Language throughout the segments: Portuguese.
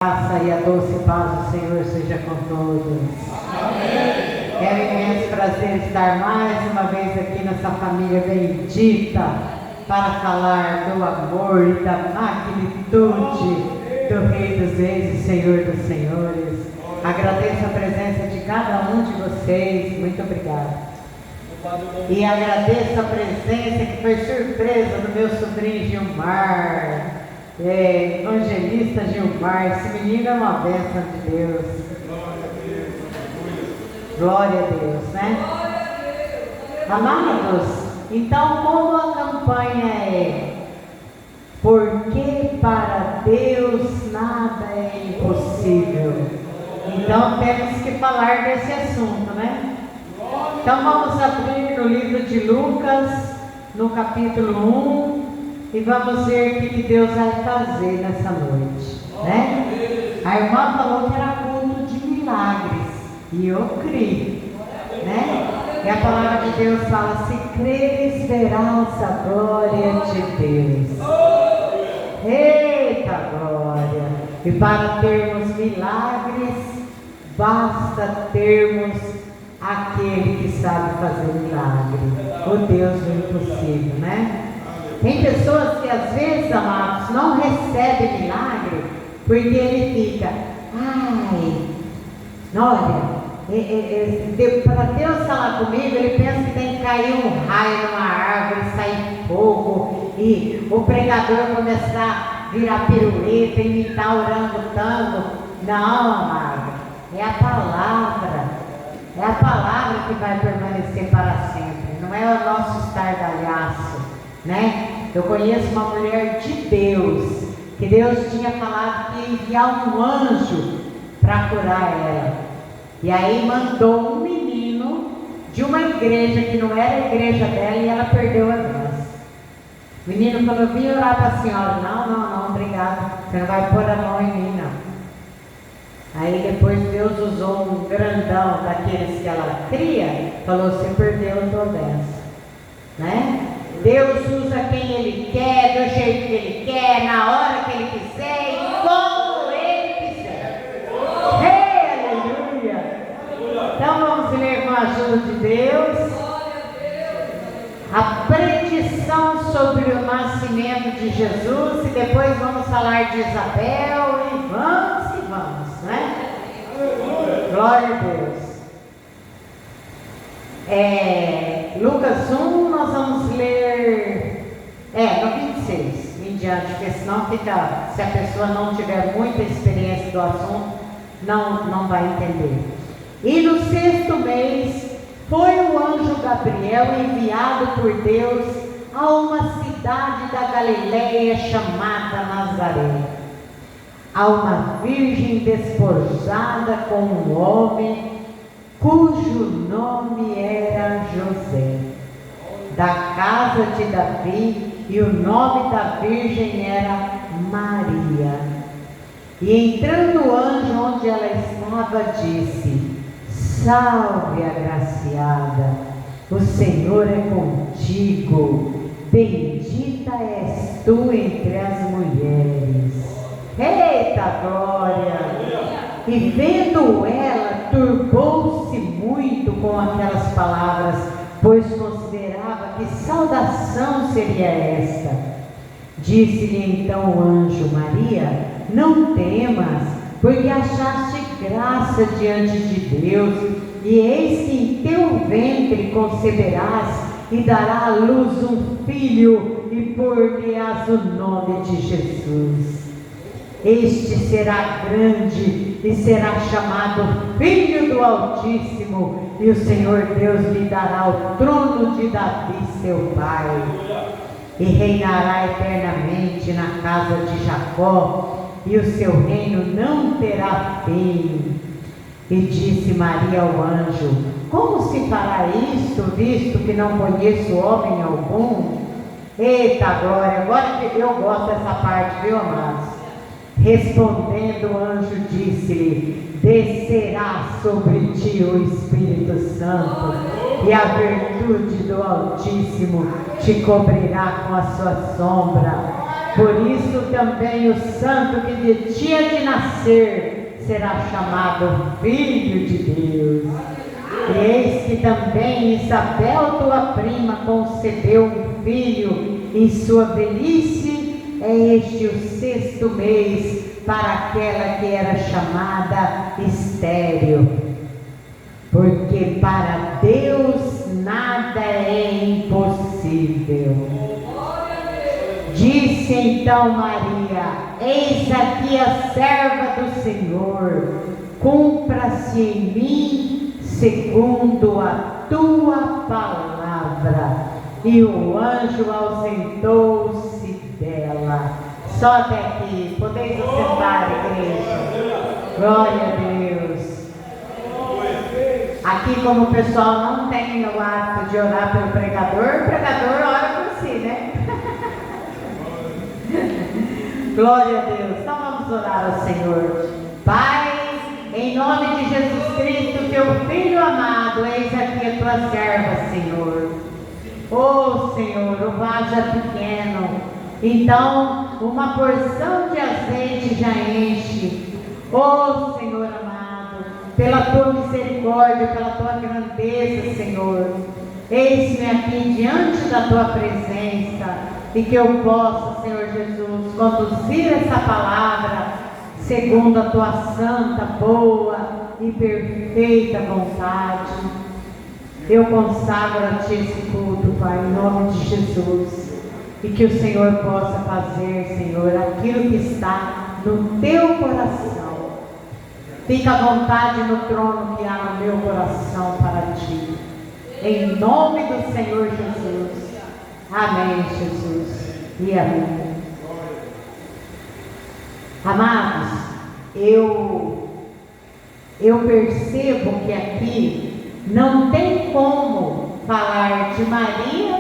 Graça e a doce paz do Senhor seja com todos. Amém. É um imenso prazer estar mais uma vez aqui nessa família bendita para falar do amor e da magnitude do Rei dos Reis e Senhor dos Senhores. Agradeço a presença de cada um de vocês. Muito obrigada. E agradeço a presença que foi surpresa do meu sobrinho Gilmar. Evangelista Gilmar, esse menino é uma bênção de Deus. Glória a Deus, né? Amados, então como a campanha é porque para Deus nada é impossível, então temos que falar desse assunto, né? Então vamos abrir no livro de Lucas, no capítulo 1, e vamos ver o que Deus vai fazer nessa noite, né? A irmã falou que era culto de milagres, e eu creio, né? E a palavra de Deus fala: se creres, verás a glória de Deus. Eita glória! E para termos milagres, basta termos aquele que sabe fazer milagre, o Deus do impossível, né? Tem pessoas que às vezes, amados, não recebem milagre porque ele fica, olha, para Deus falar comigo, ele pensa que tem que cair um raio numa árvore, sair fogo, e o pregador começar a virar pirueta e me estar orando tanto. Não, amado, é a palavra que vai permanecer para sempre, não é o nosso estardalhaço, né? Eu conheço uma mulher de Deus, que Deus tinha falado que ia enviar um anjo para curar ela, e aí mandou um menino de uma igreja que não era a igreja dela, e ela perdeu a doença. O menino falou: vim orar para a senhora. Não, obrigado, você não vai pôr a mão em mim, não. Aí depois Deus usou um grandão daqueles que ela cria, falou: você perdeu a tua doença, né? Deus usa quem Ele quer, do jeito que Ele quer, na hora que Ele quiser e como Ele quiser. Aleluia! Então vamos ler com a ajuda de Deus a predição sobre o nascimento de Jesus, e depois vamos falar de Isabel, e vamos, né? Glória a Deus. Lucas 1, nós vamos ler no 26 em diante, porque senão fica, se a pessoa não tiver muita experiência do assunto, não vai entender. E no 6º mês foi o anjo Gabriel enviado por Deus a uma cidade da Galileia chamada Nazaré, a uma virgem despojada com um homem cujo nome era José, da casa de Davi, e o nome da virgem era Maria. E entrando o anjo onde ela estava, disse: salve, agraciada, o Senhor é contigo, bendita és tu entre as mulheres. Eita glória! E vendo ela, turbou-se muito com aquelas palavras, pois considerava que saudação seria esta. Disse-lhe então o anjo: Maria, não temas, porque achaste graça diante de Deus, e eis que em teu ventre conceberás e dará à luz um filho, e por-lhe-ás o nome de Jesus. Este será grande e será chamado Filho do Altíssimo, e o Senhor Deus lhe dará o trono de Davi seu pai, e reinará eternamente na casa de Jacó, e o seu reino não terá fim. E disse Maria ao anjo: como se fará isto, visto que não conheço homem algum? Eita glória! Agora que eu gosto dessa parte, viu, amados? Respondendo o anjo, disse-lhe: descerá sobre ti o Espírito Santo, e a virtude do Altíssimo te cobrirá com a sua sombra. Por isso também o santo que de ti há de nascer será chamado Filho de Deus. E eis que também Isabel, tua prima, concebeu um filho em sua velhice. É este o 6º mês para aquela que era chamada estéril. Porque para Deus nada é impossível. Disse então Maria: eis aqui a serva do Senhor, cumpra-se em mim segundo a tua palavra. E o anjo ausentou-se dela. Só até aqui. Podeis assentar, igreja. Glória a Deus. Aqui, como o pessoal não tem o hábito de orar pelo pregador, o pregador ora por si, né? Glória a Deus. Então vamos orar ao Senhor. Pai, em nome de Jesus Cristo, teu Filho amado, eis aqui a tua serva, Senhor. Oh Senhor, o vaso é pequeno, então uma porção de azeite já enche. Oh Senhor amado, pela tua misericórdia, pela tua grandeza, Senhor, eis-me aqui diante da tua presença, e que eu possa, Senhor Jesus, conduzir essa palavra segundo a tua santa, boa e perfeita vontade. Eu consagro a ti esse culto, Pai, em nome de Jesus, e que o Senhor possa fazer, Senhor, aquilo que está no teu coração. Fica à vontade no trono que há no meu coração para ti, em nome do Senhor Jesus. Amém, Jesus, e amém. Amados, eu percebo que aqui não tem como falar de Maria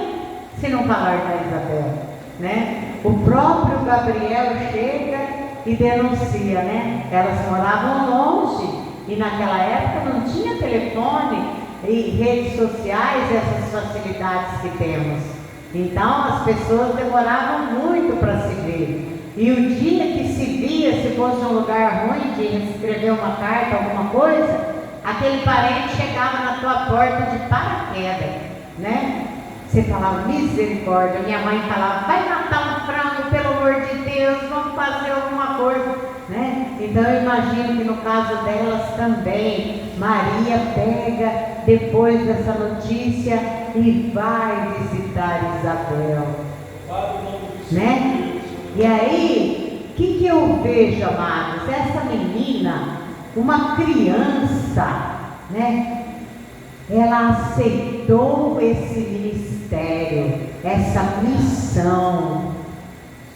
se não falar da Isabel, né? O próprio Gabriel chega e denuncia, né? Elas moravam longe e naquela época não tinha telefone e redes sociais, essas facilidades que temos. Então as pessoas demoravam muito para se ver. E o dia que se via, se fosse um lugar ruim de escrever uma carta, alguma coisa, aquele parente chegava na tua porta de paraquedas, né? Você falava, misericórdia. Minha mãe falava, vai matar um frango, pelo amor de Deus, vamos fazer alguma coisa, né? Então eu imagino que no caso delas também, Maria pega depois dessa notícia e vai visitar Isabel, né? E aí, o que eu vejo, amados? Essa menina, uma criança, né? Ela aceitou esse ministério, essa missão,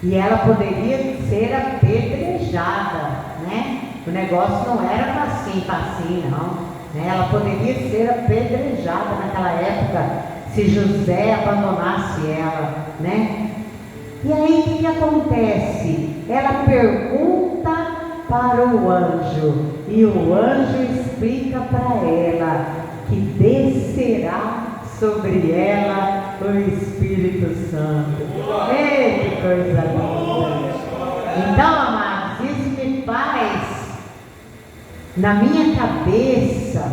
e ela poderia ser apedrejada, né? O negócio não era facinho, não, né? Ela poderia ser apedrejada naquela época, se José abandonasse ela, né? E aí o que acontece? Ela pergunta para o anjo, e o anjo explica para ela que descerá sobre ela o Espírito Santo. Ei, que coisa linda! Então, amados, isso me faz, na minha cabeça,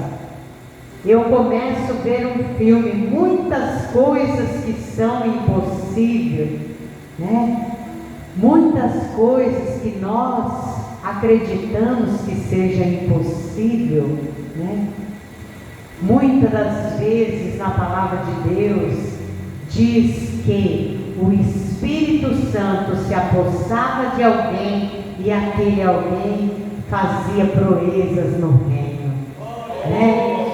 eu começo a ver um filme, muitas coisas que são impossíveis, né? Muitas coisas que nós acreditamos que seja impossível, né? Muitas das vezes na palavra de Deus diz que o Espírito Santo se apossava de alguém e aquele alguém fazia proezas no reino, né?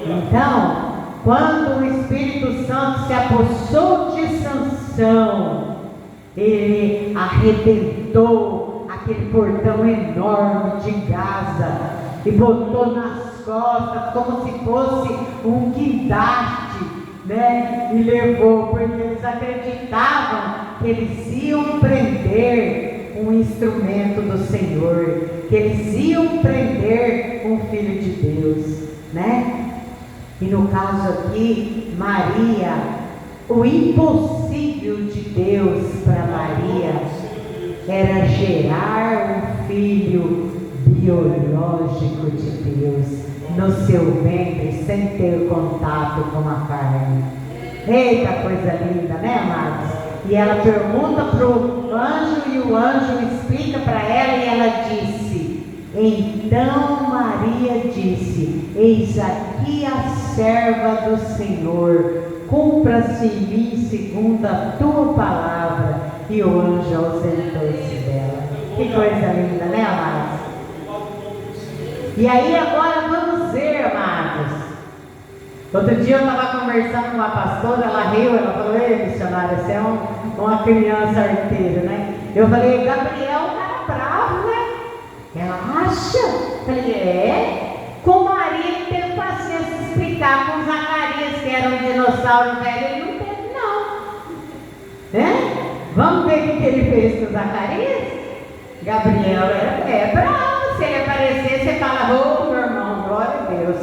Então, quando o Espírito Santo se apossou de Sansão, ele arrebentou aquele portão enorme de Gaza e botou nas costas como se fosse um guindaste, né? E levou, porque eles acreditavam que eles iam prender um instrumento do Senhor, que eles iam prender um filho de Deus, né? E no caso aqui, Maria, o impossível de Deus para Maria era gerar um filho biológico de Deus no seu ventre, sem ter contato com a carne. Eita, coisa linda, né, amados? E ela pergunta para o anjo, e o anjo explica para ela, e ela disse: então Maria disse: eis aqui a serva do Senhor, cumpra-se em mim segundo a tua palavra. E o anjo ausentou-se dela. Que coisa linda, né, amados? E aí agora vamos ver, amados. Outro dia eu estava conversando com uma pastora, ela riu, ela falou: ei, missionária, você é uma criança arteira, né? Eu falei: Gabriel, um cara bravo, né? Ela acha? Eu falei: é? Com Maria ele teve paciência de explicar, com Zacarias, que era um dinossauro velho, ele não teve, não. Né? Vamos ver o que ele fez com Zacarias? Gabriel é bravo, se ele aparecer, você fala: ô, meu irmão, glória a Deus,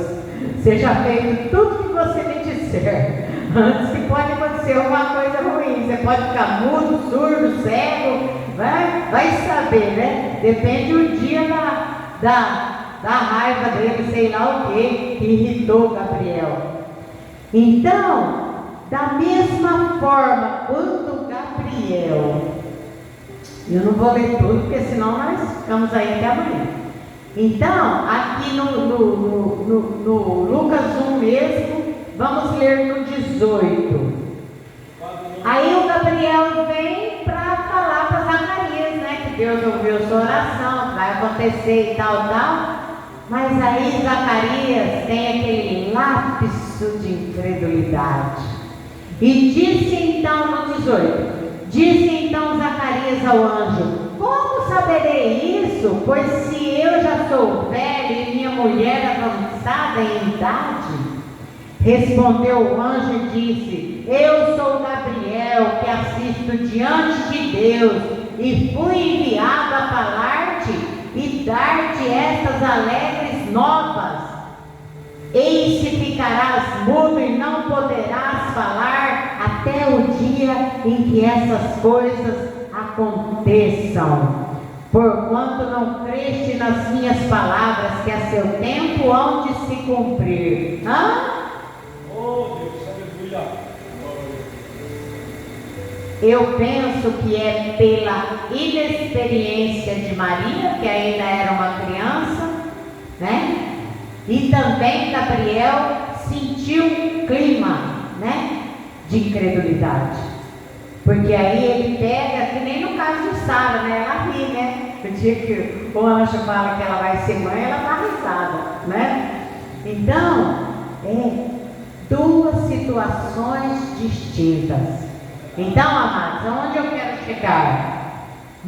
seja feito tudo que você me disser. Antes que pode acontecer alguma coisa ruim, você pode ficar mudo, surdo, cego, vai saber, né? Depende o dia da raiva dele, sei lá o que irritou Gabriel. Então, da mesma forma, quando Gabriel, eu não vou ler tudo, porque senão nós ficamos aí até amanhã. Então, aqui no Lucas 1 mesmo, vamos ler no 18. Aí o Gabriel vem para falar para Zacarias, né? Que Deus ouviu sua oração, que vai acontecer e tal. Mas aí Zacarias tem aquele lapso de incredulidade. E disse então no 18: disse então Zacarias ao anjo: como saberei isso? Pois se eu já sou velho e minha mulher avançada em idade. Respondeu o anjo e disse: eu sou Gabriel, que assisto diante de Deus, e fui enviado a falar-te e dar-te estas alegres novas. Eis que ficarás mudo e não poderás falar até o dia em que essas coisas aconteçam, porquanto não creste nas minhas palavras, que a seu tempo hão de se cumprir. Oh, Deus, aleluia. Eu penso que é pela inexperiência de Maria, que ainda era uma criança, né? E também Gabriel sentiu um clima, né, de incredulidade. Porque aí ele pega, que nem no caso de Sara, né? Ela ri, né? O dia que o anjo fala que ela vai ser mãe, ela está risada, né? Então, duas situações distintas. Então, amados, aonde eu quero chegar?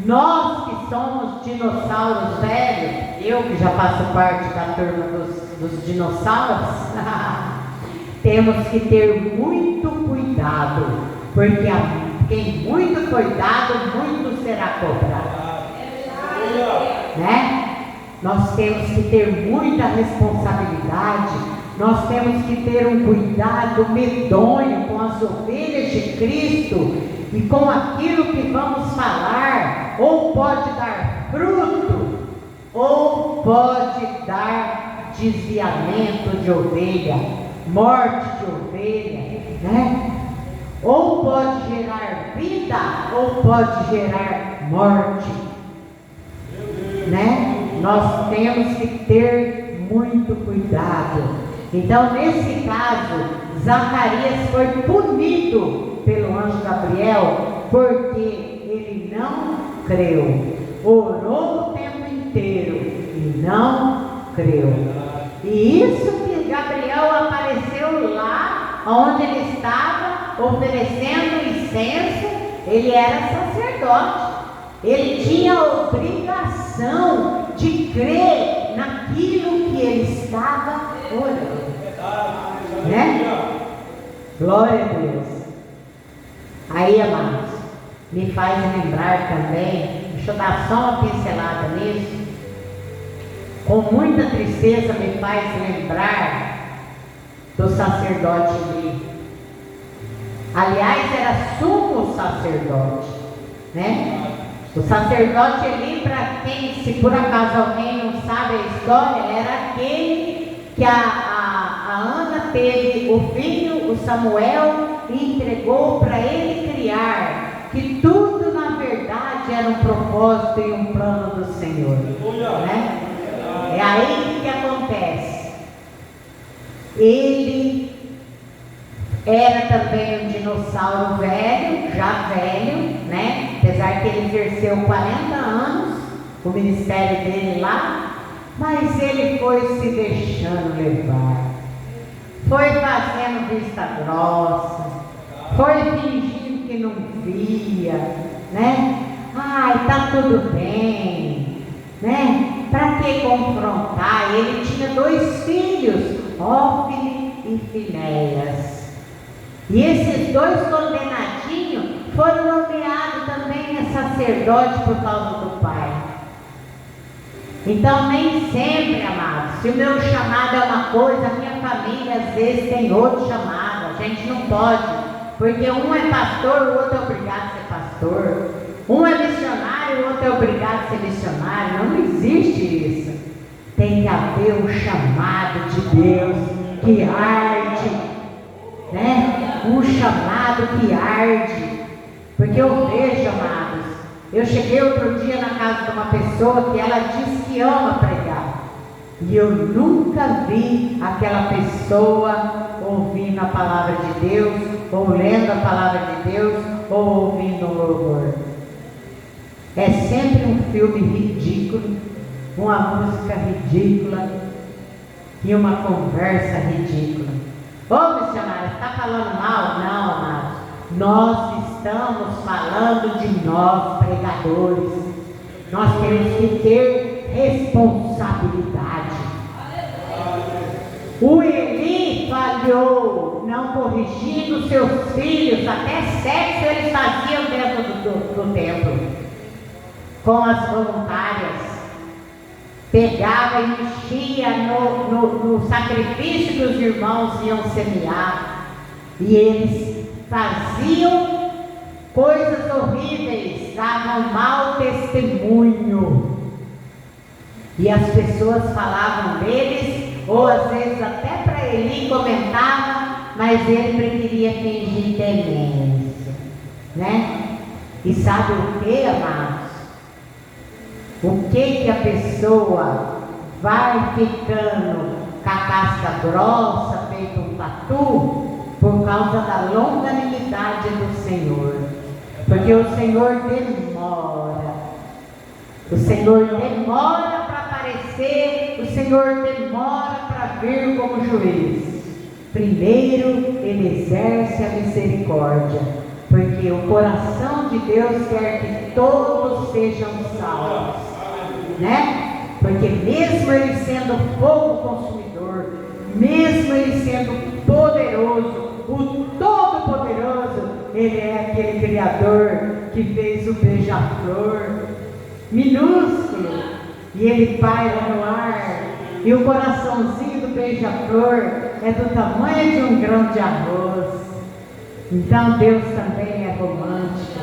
Nós que somos dinossauros velhos, eu que já faço parte da turma dos dinossauros, temos que ter muito cuidado, porque quem muito cuidado, muito será cobrado, né? Nós temos que ter muita responsabilidade, nós temos que ter um cuidado medonho com as ovelhas de Cristo e com aquilo que vamos falar, ou pode dar fruto, ou pode dar desviamento de ovelha, morte de ovelha, né? Ou pode gerar vida, ou pode gerar morte, né? Nós temos que ter muito cuidado. Então, nesse caso, Zacarias foi punido pelo anjo Gabriel, porque ele não creu, orou o tempo inteiro e não creu. E isso que Gabriel apareceu lá onde ele estava oferecendo incenso, ele era sacerdote, ele tinha a obrigação de crer naquilo que ele estava orando, né? Glória a Deus. Aí, amados, me faz lembrar também, deixa eu dar só uma pincelada nisso, com muita tristeza me faz lembrar do sacerdote Eli. Aliás, era sumo sacerdote, né? O sacerdote Eli, para quem, se por acaso alguém não sabe a história, era aquele que a Ana teve o filho, o Samuel, e entregou para ele criar, que tudo na verdade era um propósito e um plano do Senhor, né? É aí que acontece. Ele era também um dinossauro velho, já velho, né? Apesar que ele exerceu 40 anos o ministério dele lá, mas ele foi se deixando levar, foi fazendo vista grossa, foi fingindo que não via, né? Ai, tá tudo bem, né? Para que confrontar? Ele tinha 2 filhos, Hófni e Finéias. E esses 2 condenadinhos foram nomeados também a sacerdote por causa do pai. Então, nem sempre, amados, se o meu chamado é uma coisa, a minha família às vezes tem outro chamado. A gente não pode, porque um é pastor, o outro é obrigado a ser pastor. Um é missionário, o outro é obrigado a ser missionário. Não existe isso. Tem que haver um chamado de Deus que arde, né? Um chamado que arde. Porque eu vejo, amados, eu cheguei outro dia na casa de uma pessoa que ela diz que ama pregar, e eu nunca vi aquela pessoa ouvindo a palavra de Deus, ou lendo a palavra de Deus, ou ouvindo um louvor. É sempre um filme ridículo, uma música ridícula e uma conversa ridícula. Ô missionário, está falando mal? Não, amados. Nós estamos falando de nós, pregadores. Nós temos que ter responsabilidade. O Eli falhou, não corrigindo seus filhos, até sexo eles faziam dentro do templo, com as voluntárias. Pegava e mexia no sacrifício que os irmãos iam semear, e eles faziam coisas horríveis, davam mau testemunho, e as pessoas falavam deles, ou às vezes até para Eli comentavam, mas ele preferia fingir demência, né? E sabe o que, amados? O que a pessoa vai ficando com a casca grossa, feito um tatu? Por causa da longanimidade do Senhor. Porque o Senhor demora. O Senhor demora para aparecer. O Senhor demora para vir como juiz. Primeiro Ele exerce a misericórdia, porque o coração de Deus quer que todos sejam salvos, né? Porque mesmo Ele sendo fogo consumidor, mesmo Ele sendo poderoso, o Todo-Poderoso, Ele é aquele Criador que fez o beija-flor minúsculo, e ele paira no ar, e o coraçãozinho do beija-flor é do tamanho de um grão de arroz. Então Deus também é romântico,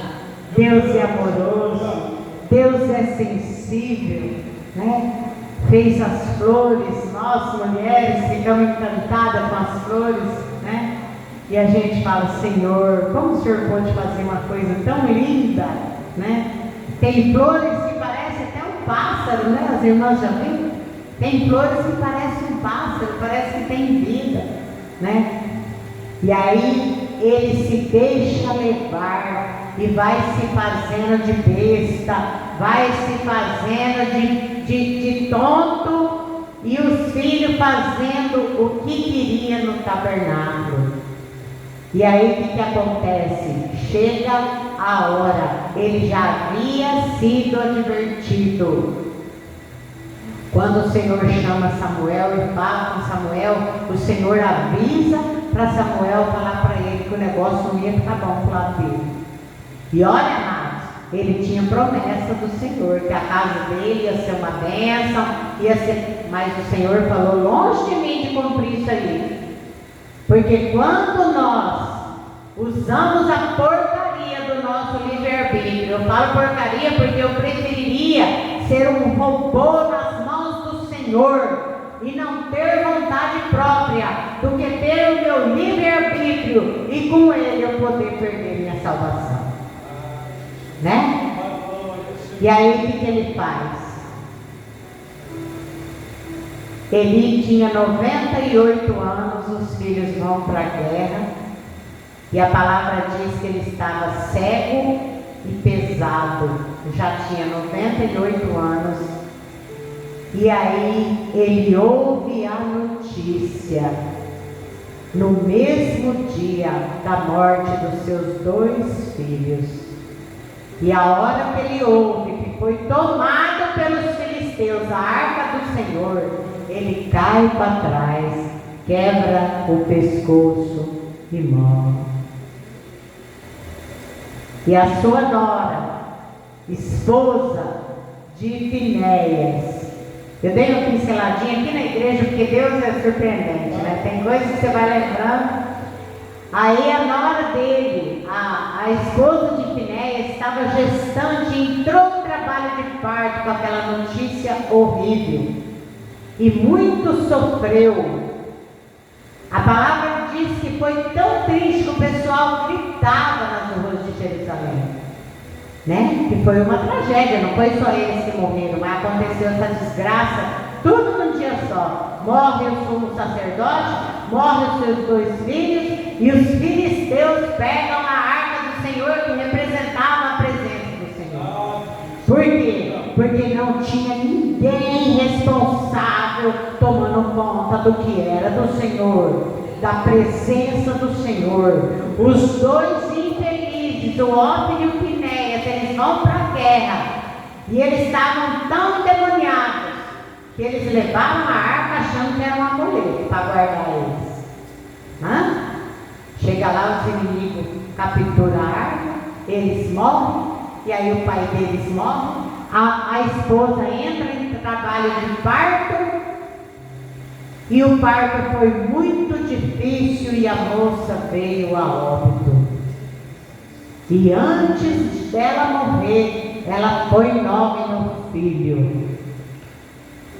Deus é amoroso, Deus é sensível, né? Fez as flores, nós mulheres ficamos encantadas com as flores, né? E a gente fala, Senhor, como o Senhor pode fazer uma coisa tão linda, né? Tem flores que parecem até um pássaro, né? As irmãs já viram? Tem flores que parecem um pássaro, parece que tem vida, né? E aí ele se deixa levar e vai se fazendo de besta, vai se fazendo de tonto, e os filhos fazendo o que queria no tabernáculo. E aí o que acontece? Chega a hora, ele já havia sido advertido. Quando o Senhor chama Samuel e fala com Samuel, o Senhor avisa para Samuel falar para ele que o negócio não ia ficar bom para o lado dele. E olha, amados, ele tinha promessa do Senhor, que a casa dele ia ser uma bênção, mas o Senhor falou, longe de mim de cumprir isso aí. Porque quando nós usamos a porcaria do nosso livre-arbítrio, Eu falo porcaria porque eu preferiria ser um robô nas mãos do Senhor e não ter vontade própria do que ter o meu livre-arbítrio e com ele eu poder perder minha salvação. Né? E aí o que ele faz? Eli tinha 98 anos, os filhos vão para a guerra, e a palavra diz que ele estava cego e pesado, já tinha 98 anos, e aí ele ouve a notícia, no mesmo dia da morte dos seus 2 filhos, e a hora que ele ouve que foi tomado pelos filisteus a arca do Senhor, ele cai para trás, quebra o pescoço e morre. E a sua nora, esposa de Finéias, eu dei uma pinceladinha aqui na igreja porque Deus é surpreendente, né? Tem coisas que você vai lembrando. Aí a nora dele, a esposa de Finéias, estava gestante e entrou no trabalho de parto com aquela notícia horrível. E muito sofreu. A palavra diz que foi tão triste que o pessoal gritava nas ruas de Jerusalém, né? Que foi uma tragédia, não foi só eles que morreram, mas aconteceu essa desgraça, tudo num dia só. Morre o sumo sacerdote, morre os seus 2 filhos, e os filisteus pegam a arca do Senhor que representava a presença do Senhor. Por quê? Porque não tinha ninguém responsável tomando conta do que era do Senhor, da presença do Senhor. Os 2 infelizes, o Hófni e o Finéias, eles vão para a guerra e eles estavam tão endemoniados que eles levaram a arca achando que era um amuleto para guardar eles. Chega lá, os inimigos capturam a arca, eles morrem, e aí o pai deles morre. A esposa entra em trabalho de parto, e o parto foi muito difícil e a moça veio a óbito. E antes dela morrer, ela põe nome no filho.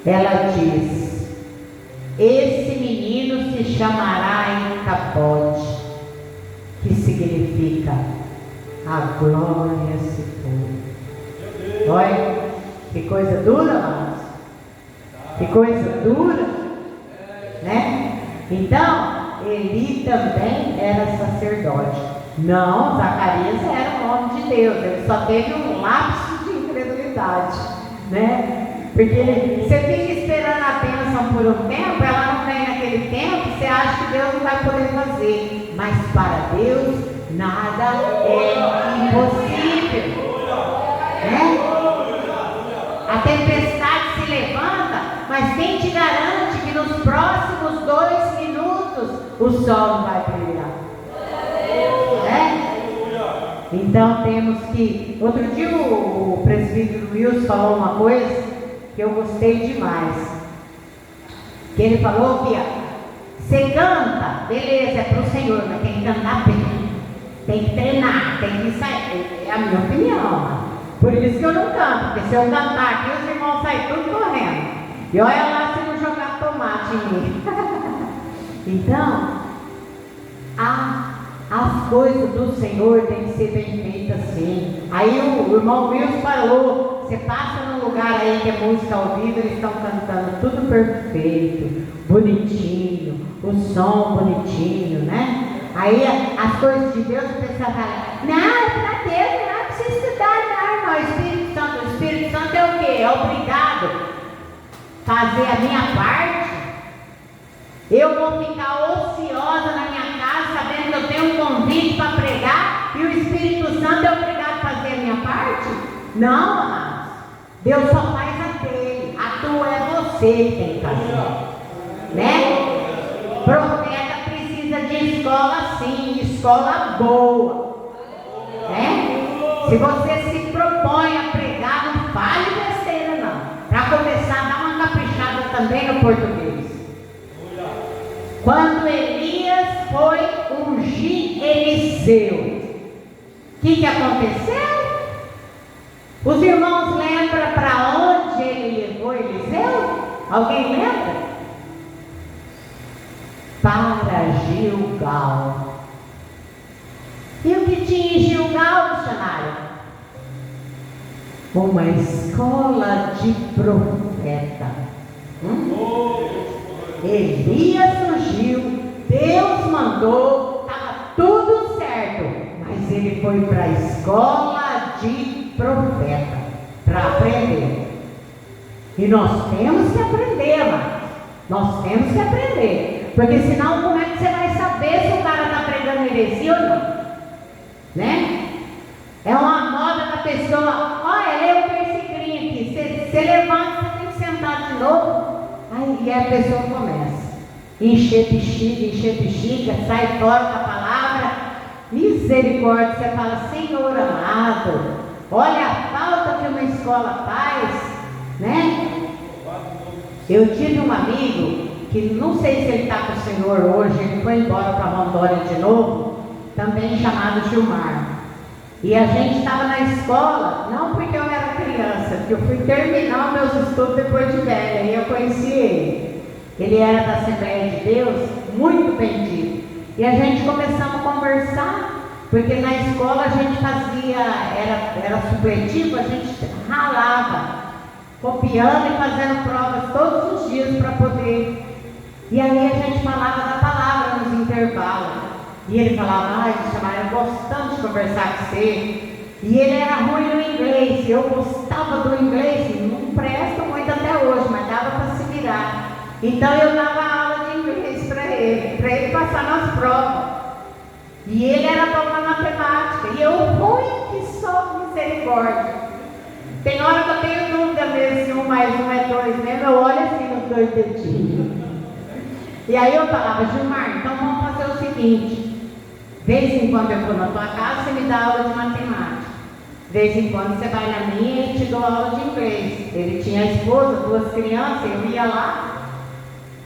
Ela diz: esse menino se chamará Icabode, que significa a glória se foi. Olha, que coisa dura, amados. Que coisa dura, né? Então, Eli também era sacerdote. Não, Zacarias era um homem de Deus. Ele só teve um lapso de incredulidade, né? Porque você fica esperando a bênção por um tempo, ela não vem naquele tempo, você acha que Deus não vai poder fazer. Mas para Deus, nada é impossível, né? A tempestade se levanta, mas quem te garante que nos próximos 2 minutos o sol não vai brilhar? Né? Então temos que... Outro dia o presbítero Wilson falou uma coisa que eu gostei demais. Que ele falou que você canta, beleza, é para o Senhor, mas tem que cantar bem. Tem que treinar, tem que sair. É a minha opinião. Por isso que eu não canto, porque se eu cantar aqui, os irmãos saem tudo correndo. E olha lá se não jogar tomate em mim. Então, as coisas do Senhor têm que ser bem feitas assim. Aí o irmão Wilson falou, você passa num lugar aí que é música ao vivo, eles estão cantando tudo perfeito, bonitinho, o som bonitinho, né? Aí as coisas de Deus, o pessoal fala, não, é para Deus, não precisa estudar, não, irmão. O Espírito Santo é o quê? É obrigado a fazer a minha parte. Eu vou ficar ociosa na minha casa, sabendo que eu tenho um convite para pregar, e o Espírito Santo é obrigado a fazer a minha parte? Não, amados. Deus só faz a dele. A tua é você que tem que fazer, né? Profeta precisa de escola sim, escola boa, né? Se você se propõe a pregar, não fale besteira não. Para começar, dá uma caprichada também no português. Quando Elias foi ungir Eliseu, o que aconteceu? Os irmãos lembram para onde ele levou Eliseu? Alguém lembra? Para Gilgal. E o que tinha em Gilgal, missionário? Uma escola de profeta. Elias surgiu, Deus mandou, estava tudo certo, mas ele foi para a escola de profeta para aprender. E nós temos que aprender, mas nós temos que aprender, porque senão como é que você vai saber se o cara está pregando heresia ou não? Né? É uma moda da pessoa, olha, lê o versículo aqui, você levanta, você tem que sentar de novo. Aí a pessoa começa, encher bexiga, sai fora com a palavra, misericórdia, você fala, Senhor amado, olha a falta que uma escola faz, né? Eu tive um amigo, que não sei se ele está com o Senhor hoje, ele foi embora para Rondônia de novo, também chamado Gilmar. E a gente estava na escola, não porque eu era criança, porque eu fui terminar meus estudos depois de velha, e eu conheci ele. Ele era da Assembleia de Deus, muito bendito. E a gente começamos a conversar, porque na escola a gente fazia, era supletivo, a gente ralava, copiando e fazendo provas todos os dias para poder. E aí a gente falava da palavra nos intervalos. E ele falava, ai, eu gosto tanto de conversar com você. E ele era ruim no inglês, eu gostava do inglês, não presto muito até hoje, mas dava para se virar. Então eu dava aula de inglês para ele passar nas provas. E ele era bom na matemática, e eu ruim que só misericórdia. Tem hora que eu tenho dúvida mesmo se 1 mais 1 é 2 mesmo, eu olho assim nos 2 dedinhos. E aí eu falava, Gilmar, então vamos fazer o seguinte. De vez em quando eu vou na tua casa, você me dá aula de matemática. De vez em quando você vai na minha e te dou aula de inglês. Ele tinha a esposa, 2 crianças, eu ia lá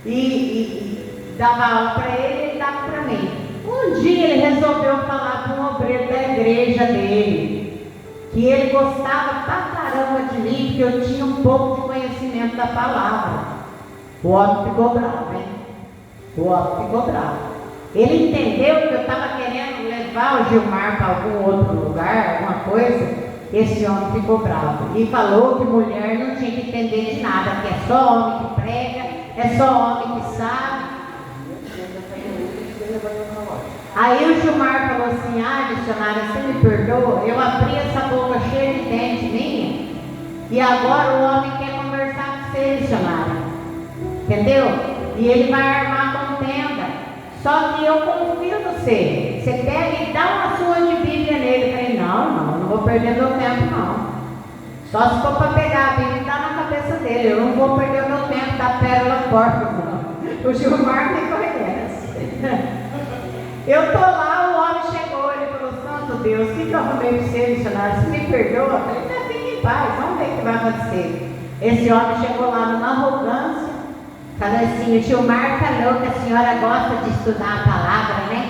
e dava aula para ele e ele dava para mim. Um dia ele resolveu falar para um obreiro da igreja dele, que ele gostava pra caramba de mim, porque eu tinha um pouco de conhecimento da palavra. O homem ficou bravo, hein? O homem ficou bravo. Ele entendeu que eu estava querendo levar o Gilmar para algum outro lugar, alguma coisa. Esse homem ficou bravo e falou que mulher não tinha que entender de nada, que é só homem que prega, é só homem que sabe. Aí o Gilmar falou assim, missionária, você me perdoa? Eu abri essa boca cheia de dente minha e agora o homem quer conversar com você, missionária. Entendeu? E ele vai armar contenda. Só que eu confio em você. Você pega e dá uma sua de Bíblia nele. Eu falei, não vou perder meu tempo não. Só se for para pegar a Bíblia e dar na cabeça dele. Eu não vou perder o meu tempo da pérola porca, não. O Gilmar me conhece. Eu tô lá, o homem chegou, ele falou, santo Deus, o que eu arrumei para você, missionário? Você me perdoa? Eu falei, fique em paz, vamos ver o que vai acontecer. Esse homem chegou lá numa arrogância. Falou assim, o Gilmar falou que a senhora gosta de estudar a palavra, né?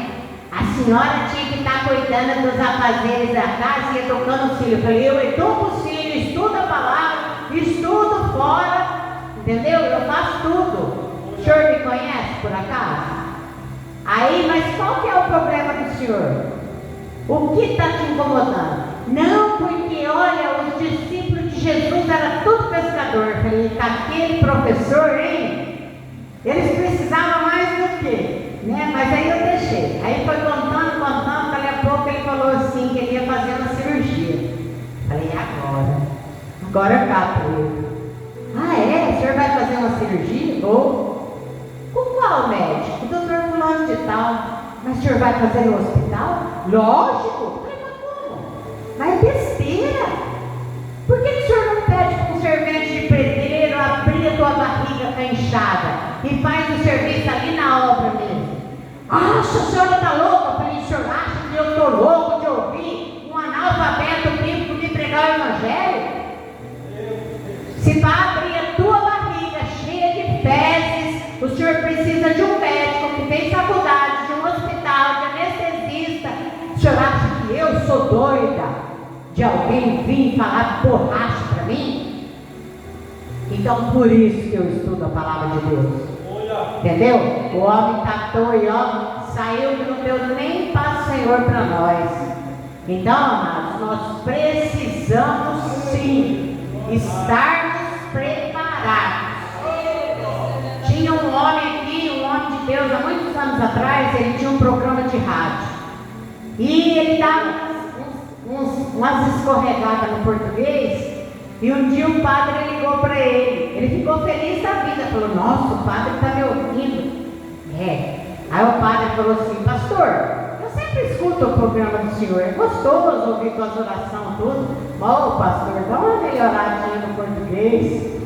A senhora tinha que estar cuidando dos afazeres da casa e educando os filhos. Eu falei, eu educo os filhos, estudo a palavra, estudo fora, entendeu? Eu faço tudo. O senhor me conhece, por acaso? Aí, mas qual que é o problema do senhor? O que está te incomodando? Não, porque olha, os discípulos de Jesus eram tudo pescador. Eu falei, aquele professor, hein? Eles precisavam mais do que, né? Mas aí eu deixei. Aí foi contando, dali a pouco ele falou assim, que ele ia fazer uma cirurgia. Falei, agora eu capo ele. O senhor vai fazer uma cirurgia? Ou? Com qual médico? O doutor fulano de tal. Mas o senhor vai fazer no hospital? Lógico. Falei, mas como? Mas é besteira. Por que o senhor não pede para um servente de pedreiro abrir a tua barriga inchada e faz o serviço ali na obra mesmo? A senhora está louca? Eu falei, o senhor acha que eu estou louco de ouvir um analfabeto bíblico me pregar o evangelho? Se para abrir a tua barriga cheia de fezes, o senhor precisa de um médico que tem faculdade, de um hospital, de anestesista. O senhor acha que eu sou doida? de alguém vir falar borracha para mim? Então por isso que eu estudo a palavra de Deus. Entendeu? O homem catou e saiu que não deu nem para o Senhor para nós. Então, amados, nós precisamos sim estarmos preparados. Tinha um homem aqui, um homem de Deus, há muitos anos atrás, ele tinha um programa de rádio. E ele dava umas escorregadas no português. E um dia o padre ligou para ele. Ele ficou feliz da vida. Falou: nossa, o padre está me ouvindo. Aí o padre falou assim: pastor, eu sempre escuto o programa do senhor. É gostoso ouvir tuas orações, tudo. Mas, pastor, dá uma melhoradinha no português.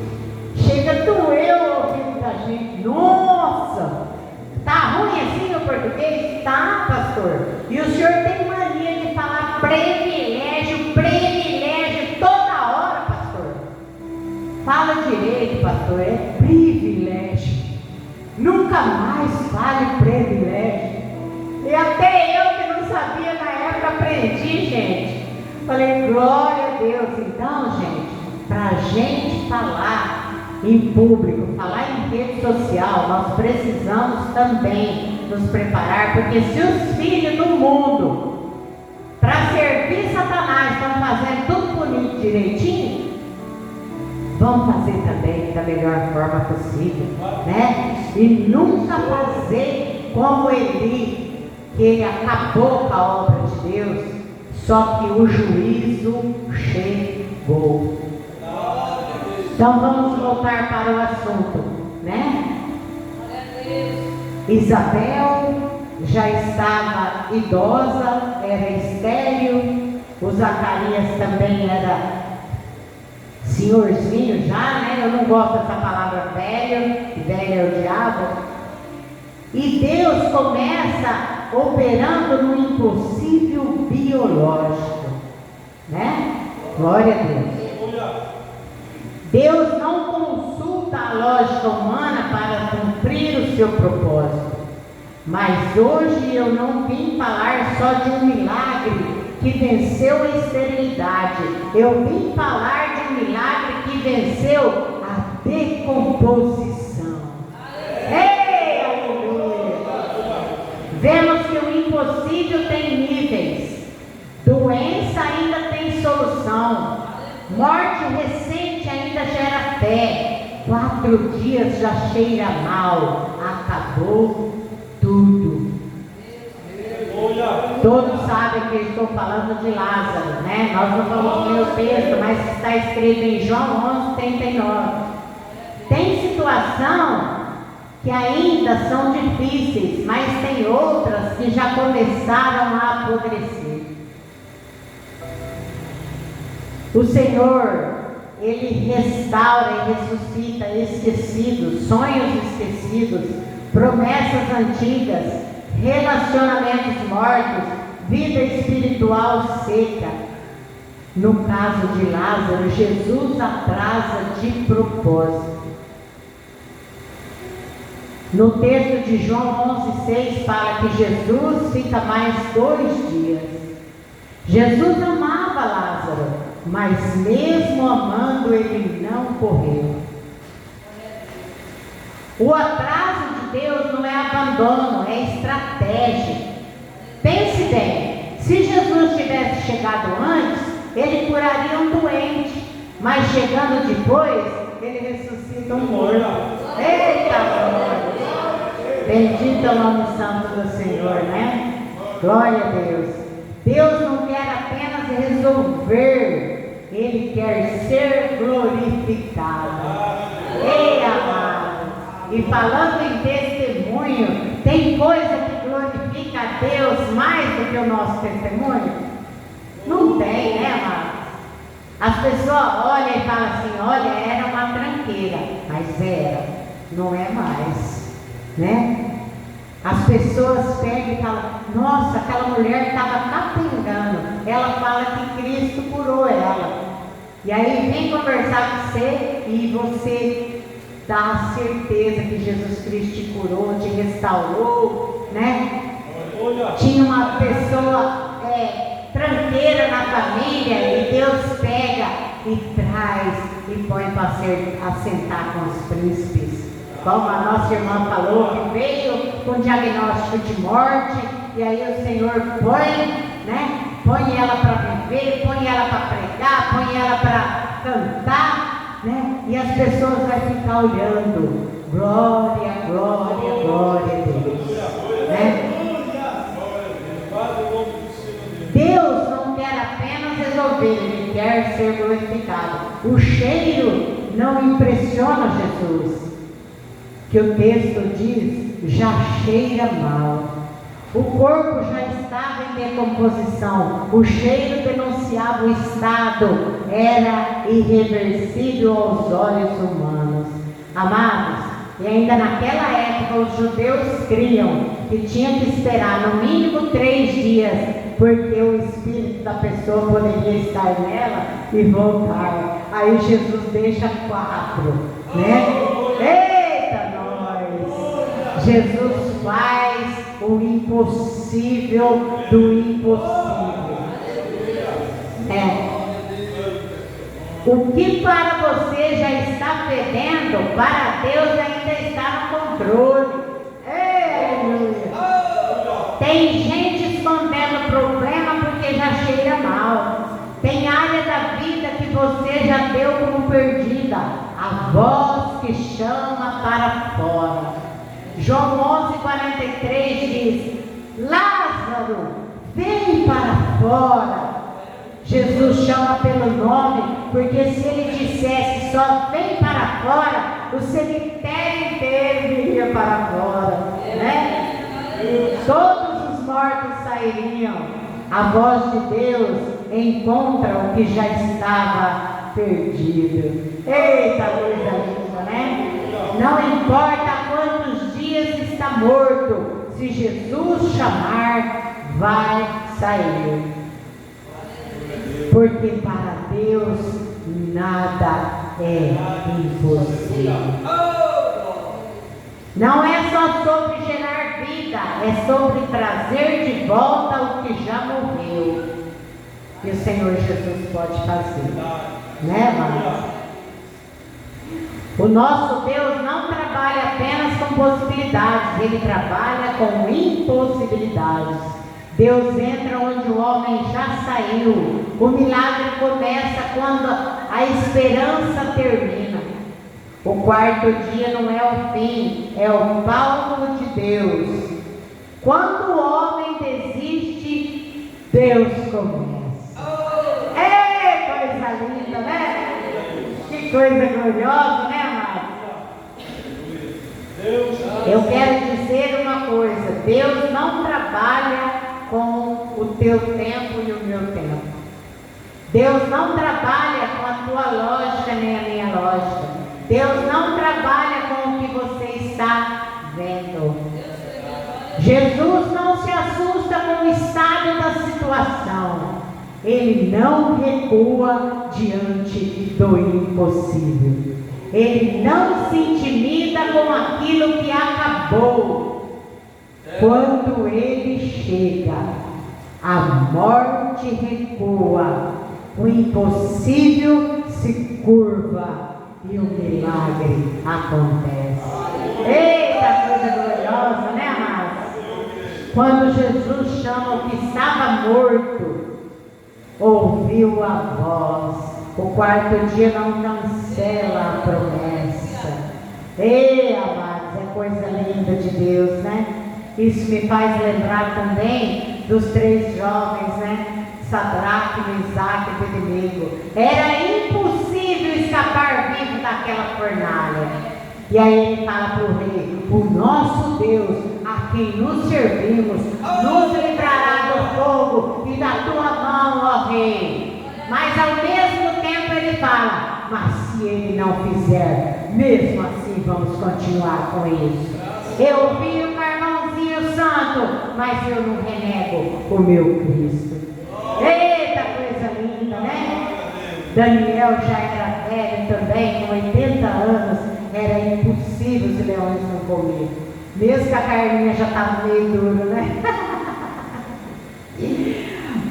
Chega a doer o ouvido da gente. Nossa, tá ruim assim no português? Tá, pastor. E o senhor tem mania de falar privilégio toda hora, pastor. Fala direito, pastor, é privilégio. Nunca mais fale privilégio. E até eu que não sabia na época aprendi, gente. Falei: glória a Deus. Então, gente, para a gente falar em público, falar em rede social, nós precisamos também nos preparar, porque se os filhos do mundo, para servir Satanás, estão fazendo tudo bonito, direitinho, vão fazer também da melhor forma possível, né? E nunca fazer como Eli, que ele acabou com a obra de Deus, só que o juízo chegou. Então vamos voltar para o assunto, né? Isabel já estava idosa, era estéril. O Zacarias também era senhorzinho já, né? Eu não gosto dessa palavra velho, velho é o diabo. E Deus começa operando no impossível biológico, né? Glória a Deus. Deus não consulta a lógica humana para cumprir o seu propósito. Mas hoje eu não vim falar só de um milagre que venceu a esterilidade. Eu vim falar de um milagre que venceu a decomposição. Ei, aleluia! Vemos que o impossível tem níveis. Doença ainda tem solução. Morte recente ainda gera fé. 4 dias já cheira mal. Acabou tudo. Todos sabem que eu estou falando de Lázaro, né? Nós não vamos ler o texto, mas está escrito em João 11:39. Tem situação que ainda são difíceis, mas tem outras que já começaram a apodrecer. O Senhor, Ele restaura e ressuscita esquecidos, sonhos esquecidos, promessas antigas, relacionamentos mortos, vida espiritual seca. No caso de Lázaro, Jesus atrasa de propósito. No texto de João 11:6 fala que Jesus fica mais 2 dias. Jesus amava Lázaro, mas mesmo amando, ele não correu. O atraso de Deus não é abandono, é estratégia. Pense bem, se Jesus tivesse chegado antes, ele curaria um doente, mas chegando depois, ele ressuscita um morto. Eita, glória! Bendito é o nome santo do Senhor, né? Glória a Deus. Deus não quer apenas resolver, Ele quer ser glorificado. Ei, amado, e falando em testemunho, tem coisa que glorifica a Deus mais do que o nosso testemunho? Não tem, né, amado? As pessoas olham e falam assim: olha, era uma tranqueira, mas era, não é mais, né? As pessoas pegam e falam: nossa, aquela mulher estava capengando. Ela fala que Cristo curou ela. E aí vem conversar com você e você dá a certeza que Jesus Cristo te curou, te restaurou, né? Tinha uma pessoa tranqueira na família, e Deus pega e traz e põe para assentar com os príncipes. Como a nossa irmã falou, que veio com diagnóstico de morte, e aí o Senhor põe ela para viver, põe ela para pregar, põe ela para cantar, e as pessoas vão ficar olhando. Glória, glória, glória a Deus. Deus não quer apenas resolver, Ele quer ser glorificado. O cheiro não impressiona Jesus, que o texto diz, já cheira mal. O corpo já estava em decomposição, o cheiro denunciava o estado, era irreversível aos olhos humanos. Amados, e ainda naquela época os judeus criam que tinha que esperar no mínimo 3 dias, porque o espírito da pessoa poderia estar nela e voltar. Aí Jesus deixa 4, Eita nós! Jesus faz o impossível do impossível. O que para você já está fedendo, para Deus ainda está no controle. Tem gente escondendo o problema porque já cheira mal. Tem área da vida que você já deu como perdida. A voz que chama para fora. João 11:43 diz: Lázaro, vem para fora. Jesus chama pelo nome, porque se ele dissesse só vem para fora, o cemitério inteiro viria para fora, Todos os mortos sairiam. A voz de Deus encontra o que já estava perdido. Eita coisa linda, Não importa quantos dias está morto, se Jesus chamar, vai sair. Porque para Deus nada é impossível. Não é só sobre gerar vida, é sobre trazer de volta o que já morreu. E o Senhor Jesus pode fazer, irmãos? O nosso Deus não trabalha apenas com possibilidades, Ele trabalha com impossibilidades. Deus entra onde o homem já saiu. O milagre começa quando a esperança termina. O 4º dia não é o fim, é o palmo de Deus. Quando o homem desiste, Deus começa. Coisa linda, Que coisa gloriosa, amados? Eu quero dizer uma coisa: Deus não trabalha com o teu tempo e o meu tempo. Deus não trabalha com a tua lógica nem a minha lógica. Deus não trabalha com o que você está vendo. Jesus não se assusta com o estado da situação. Ele não recua diante do impossível. Ele não se intimida com aquilo que acabou. Quando ele chega, a morte recua, o impossível se curva e o milagre acontece. Eita coisa gloriosa, amados? Quando Jesus chama o que estava morto, ouviu a voz. O 4º dia não cancela a promessa. Amados, é coisa linda de Deus, Isso me faz lembrar também dos 3 jovens, Sadraque, Mesaque e Abednego. Era impossível escapar vivo daquela fornalha. E aí ele fala para o rei: o nosso Deus, a quem nos servimos, nos livrará do fogo e da tua mão, ó rei. Mas ao mesmo tempo ele fala: mas se ele não fizer, mesmo assim vamos continuar com isso. Eu vi o carvãozinho santo, mas eu não renego o meu Cristo. Eita coisa linda, Daniel já era velho também, com 80 anos, era impossível os leões não comer. Mesmo que a carninha já estava meio dura,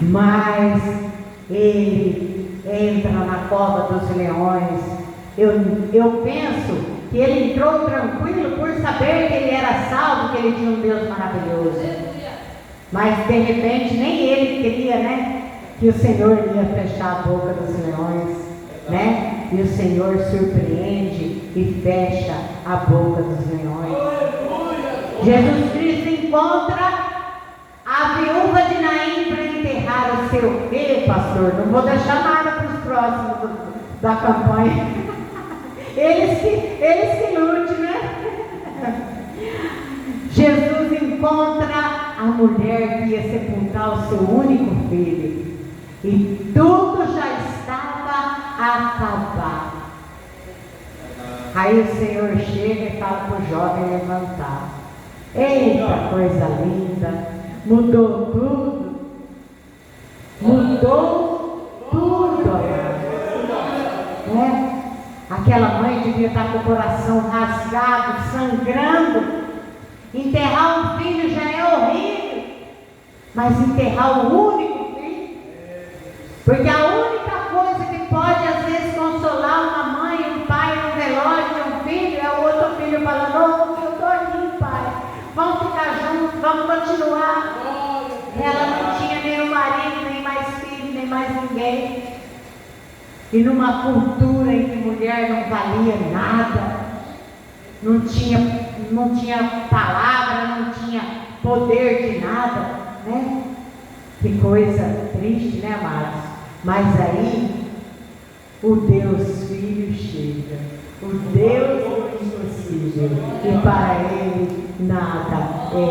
mas ele entra na cova dos leões. Eu penso que ele entrou tranquilo por saber que ele era salvo, que ele tinha um Deus maravilhoso. Mas de repente nem ele queria, né, que o Senhor ia fechar a boca dos leões, né? E o Senhor surpreende e fecha a boca dos leões. Jesus Cristo encontra a viúva de Naim para enterrar o seu filho. Pastor, não vou deixar nada para os próximos da campanha. Eles que lutem, né? Jesus encontra a mulher que ia sepultar o seu único filho. E tudo já estava acabado. Aí o Senhor chega e fala para o jovem levantar. Eita, coisa linda! Mudou tudo. Mudou tudo, né? Aquela mãe devia estar com o coração rasgado, sangrando. Enterrar um filho já é horrível, mas enterrar o único filho, porque a única coisa que pode às vezes consolar uma mãe, um pai, um velório de um filho, é o outro filho falando: "Ô, eu estou aqui, pai, vamos ficar juntos, vamos continuar." Ela não tinha nem o marido, nem mais filho, nem mais ninguém. E numa cultura em que mulher não valia nada, não tinha palavra, não tinha poder de nada, né? Que coisa triste, né, amados? Mas aí o Deus Filho chega, o Deus impossível, e para Ele nada é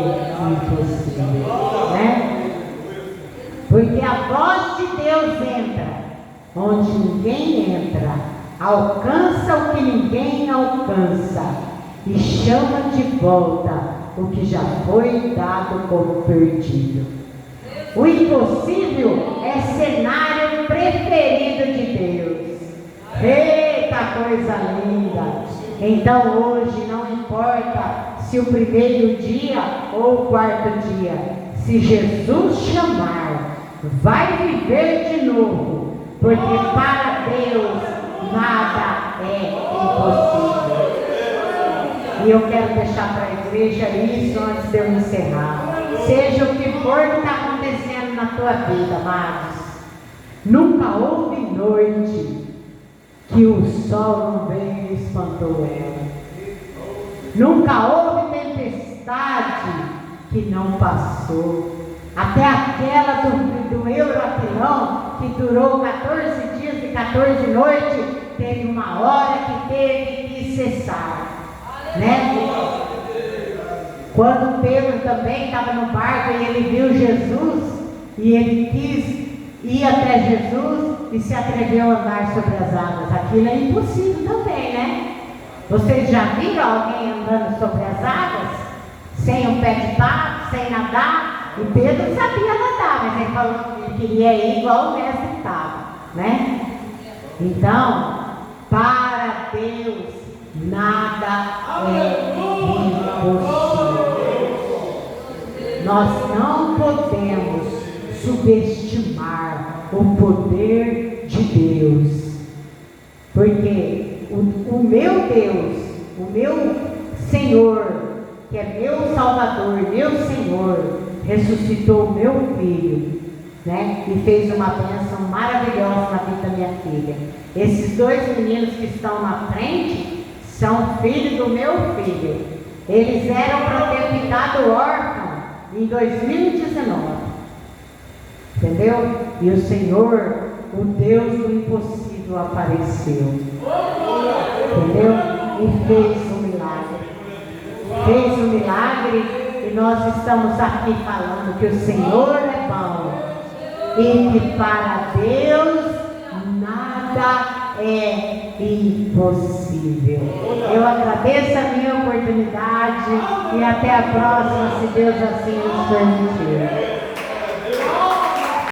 impossível, né? Porque a voz de Deus entra onde ninguém entra, alcança o que ninguém alcança e chama de volta o que já foi dado como perdido. O impossível é cenário preferido de Deus. Eita, coisa linda! Então hoje não importa se o primeiro dia ou o quarto dia, se Jesus chamar, vai viver de novo. Porque para Deus nada é impossível. E eu quero deixar para a igreja isso antes de eu encerrar. Seja o que for que está acontecendo na tua vida, amados, nunca houve noite que o sol não veio e espantou ela. Nunca houve tempestade que não passou. Até aquela do Euroaquilão, que durou 14 dias e 14 noites, teve uma hora que teve que cessar, né? Quando Pedro também estava no barco e ele viu Jesus, e ele quis ir até Jesus e se atreveu a andar sobre as águas. Aquilo é impossível também, né? Vocês já viram alguém andando sobre as águas? Sem um pé de pato, sem nadar? E Pedro sabia nadar, mas ele falou que ele queria ir igual o mestre estava, né? Então, para Deus, nada é impossível. Nós não podemos subestimar o poder de Deus, porque o meu Deus, o meu Senhor, que é meu Salvador, meu Senhor, ressuscitou o meu filho, né? E fez uma bênção maravilhosa na vida da minha filha. Esses dois meninos que estão na frente são filhos do meu filho. Eles eram para ter ficado órfãos em 2019. Entendeu? E o Senhor, o Deus do impossível, apareceu. Entendeu? E fez um milagre. Fez um milagre. E nós estamos aqui falando que o Senhor é bom e que para Deus nada é impossível. Eu agradeço a minha oportunidade e até a próxima, se Deus assim nos permitir.